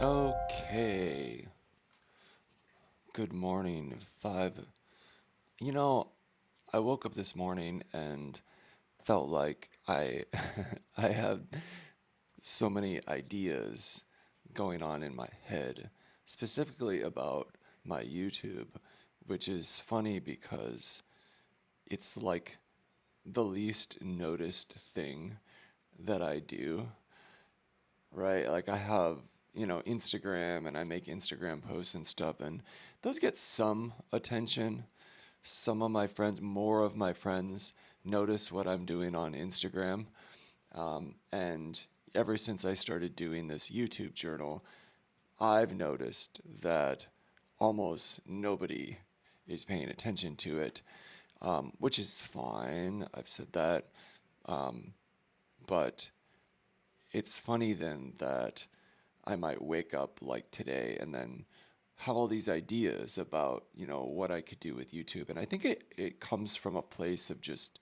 Okay. Good morning. You know, I woke up this morning and felt like I I had so many ideas going on in my head, specifically about my YouTube, which is funny because it's like the least noticed thing that I do, right? Like I have, Instagram and I make Instagram posts and stuff, and those get some attention. Some of my friends, more of my friends, notice what I'm doing on Instagram. And ever since I started doing this YouTube journal, I've noticed that almost nobody is paying attention to it, which is fine. I've said that. But it's funny then that I might wake up like today and then have all these ideas about, what I could do with YouTube. And I think it comes from a place of just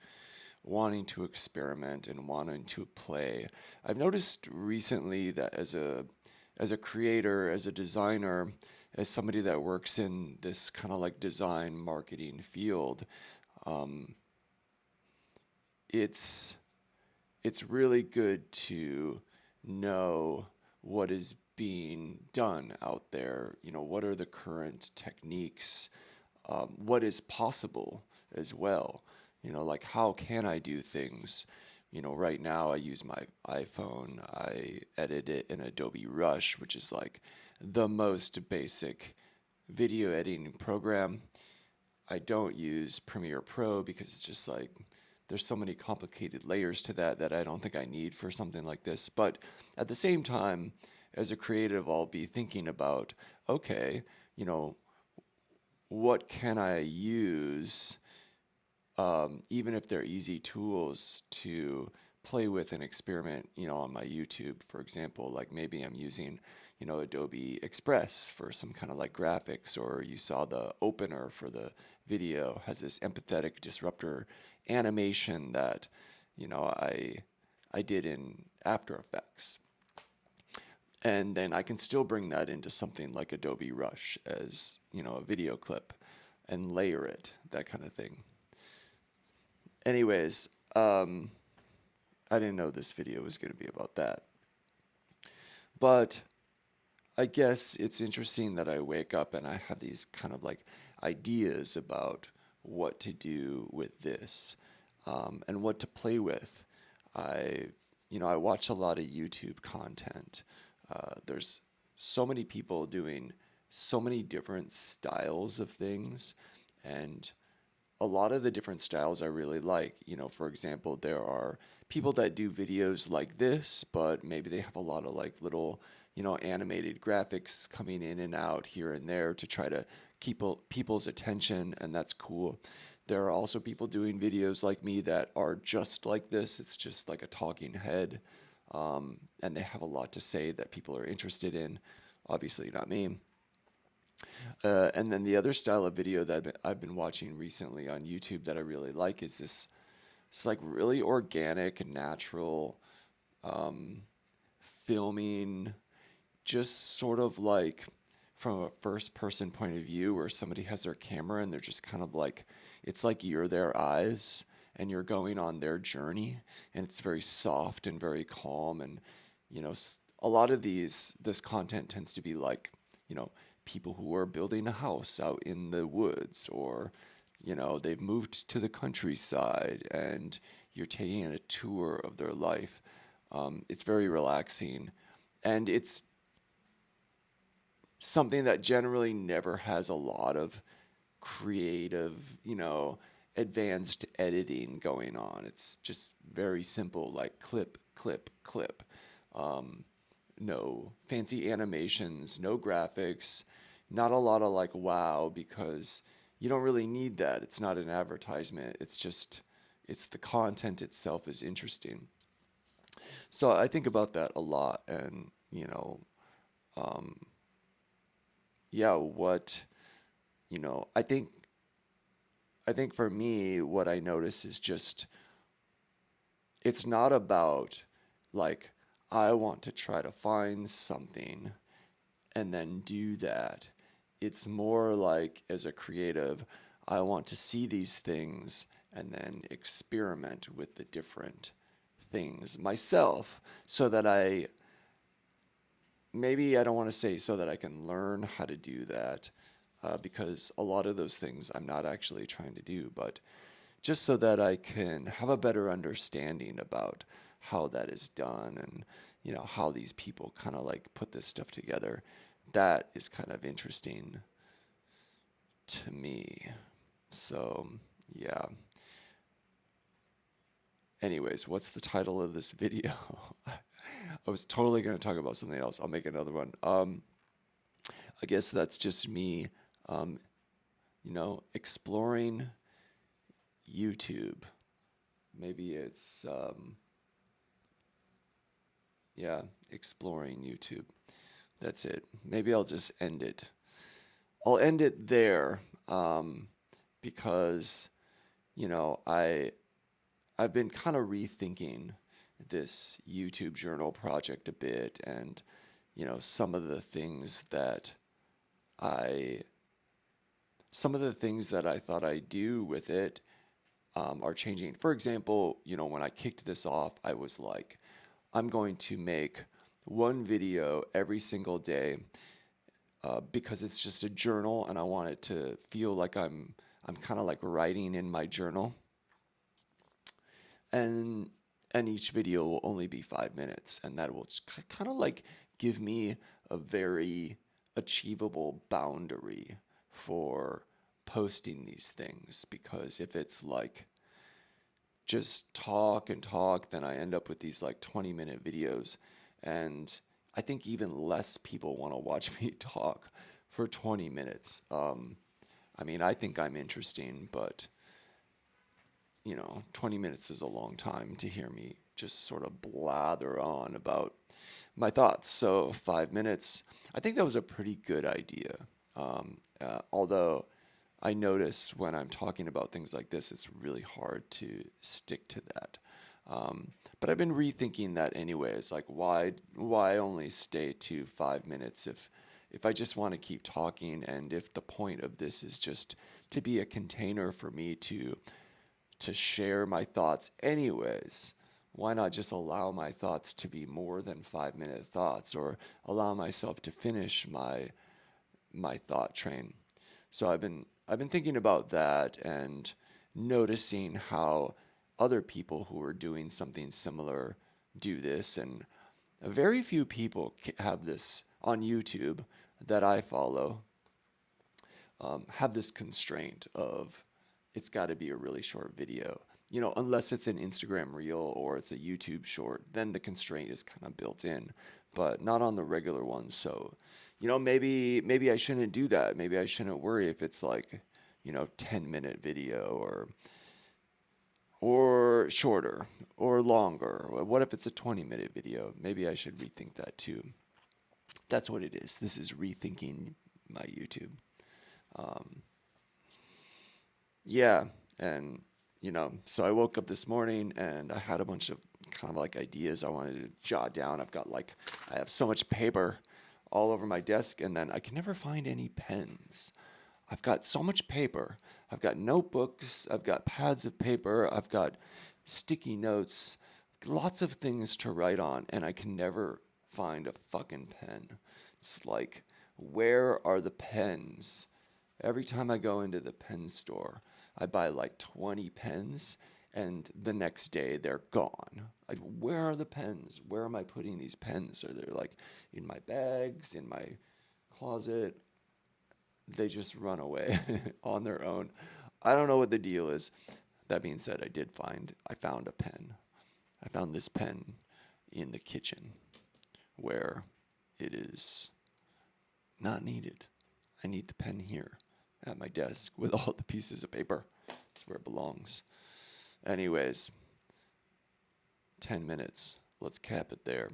wanting to experiment and wanting to play. I've noticed recently that as a creator, as a designer, as somebody that works in this kind of like design marketing field, it's it's really good to know what is being done out there. What are the current techniques? What is possible as well? Like how can I do things? Right now I use my iPhone. I edit it in Adobe Rush, which is like the most basic video editing program. I don't use Premiere Pro because it's just like there's so many complicated layers to that I don't think I need for something like this. But at the same time, as a creative, I'll be thinking about, okay, you know, what can I use, even if they're easy tools to play with and experiment, on my YouTube, for example, like maybe I'm using, Adobe Express for some kind of like graphics, or you saw the opener for the video has this empathetic disruptor animation that, I did in After Effects. And then I can still bring that into something like Adobe Rush as, a video clip and layer it, that kind of thing. Anyways, I didn't know this video was going to be about that. But I guess it's interesting that I wake up and I have these kind of like ideas about what to do with this, and what to play with. I, I watch a lot of YouTube content. There's so many people doing so many different styles of things, and a lot of the different styles I really like. For example, there are people that do videos like this, but maybe they have a lot of like little, animated graphics coming in and out here and there to try to keep people's attention, and that's cool. There are also people doing videos like me that are just like this. It's just like a talking head, and they have a lot to say that people are interested in. Obviously, not me. And then the other style of video that I've been watching recently on YouTube that I really like is this. It's like really organic and natural filming, just sort of like from a first person point of view where somebody has their camera and they're just kind of like, it's like you're their eyes and you're going on their journey, and it's very soft and very calm. And a lot of this content tends to be like, you know people who are building a house out in the woods, or they've moved to the countryside and you're taking a tour of their life. It's very relaxing, and it's something that generally never has a lot of creative, advanced editing going on. It's just very simple, like clip, clip, clip. No fancy animations, no graphics, not a lot of like wow, because you don't really need that. It's not an advertisement. It's the content itself is interesting. So I think about that a lot, and yeah, I think for me, what I notice is just it's not about like I want to try to find something and then do that. It's more like, as a creative, I want to see these things and then experiment with the different things myself, so that maybe I don't want to say so that I can learn how to do that, because a lot of those things I'm not actually trying to do, but just so that I can have a better understanding about how that is done, and how these people kind of like put this stuff together. That is kind of interesting to me. So, yeah. Anyways, what's the title of this video? I was totally going to talk about something else. I'll make another one. I guess that's just me, um, exploring YouTube. Maybe it's, yeah, exploring YouTube. That's it. Maybe I'll just end it. I'll end it there, because, I've been kind of rethinking this YouTube journal project a bit, and some of the things that I thought I'd do with it, are changing. For example, when I kicked this off, I was like, I'm going to make one video every single day, because it's just a journal, and I want it to feel like I'm kind of like writing in my journal, and each video will only be 5 minutes, and that will kind of like give me a very achievable boundary for posting these things. Because if it's like just talk and talk, then I end up with these like 20-minute videos, and I think even less people want to watch me talk for 20 minutes. I mean, I think I'm interesting, but 20 minutes is a long time to hear me just sort of blather on about my thoughts. So 5 minutes, I think that was a pretty good idea. Although I notice when I'm talking about things like this, it's really hard to stick to that. But I've been rethinking that anyways. Like, why only stay to 5 minutes if I just want to keep talking, and if the point of this is just to be a container for me to share my thoughts anyways, why not just allow my thoughts to be more than 5-minute thoughts, or allow myself to finish my thought train? So I've been thinking about that, and noticing how other people who are doing something similar do this, and very few people have this on YouTube that I follow, have this constraint of it's got to be a really short video. Unless it's an Instagram reel or it's a YouTube short, then the constraint is kind of built in, but not on the regular ones. So, maybe I shouldn't do that. Maybe I shouldn't worry if it's like, 10-minute video, or shorter or longer. What if it's a 20-minute video? Maybe I should rethink that too. That's what it is. This is rethinking my YouTube. Yeah, and so I woke up this morning, and I had a bunch of kind of like ideas I wanted to jot down. I have so much paper all over my desk, and then I can never find any pens. I've got so much paper. I've got notebooks, I've got pads of paper, I've got sticky notes, lots of things to write on, and I can never find a fucking pen. It's like, where are the pens? Every time I go into the pen store, I buy like 20 pens, and the next day they're gone. Like, where are the pens? Where am I putting these pens? Are they like in my bags, in my closet? They just run away on their own. I don't know what the deal is. That being said, I found a pen. I found this pen in the kitchen, where it is not needed. I need the pen here at my desk with all the pieces of paper. That's where it belongs. Anyways, 10 minutes. Let's cap it there.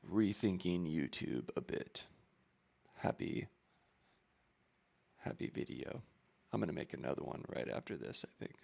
Rethinking YouTube a bit. Happy video. I'm going to make another one right after this, I think.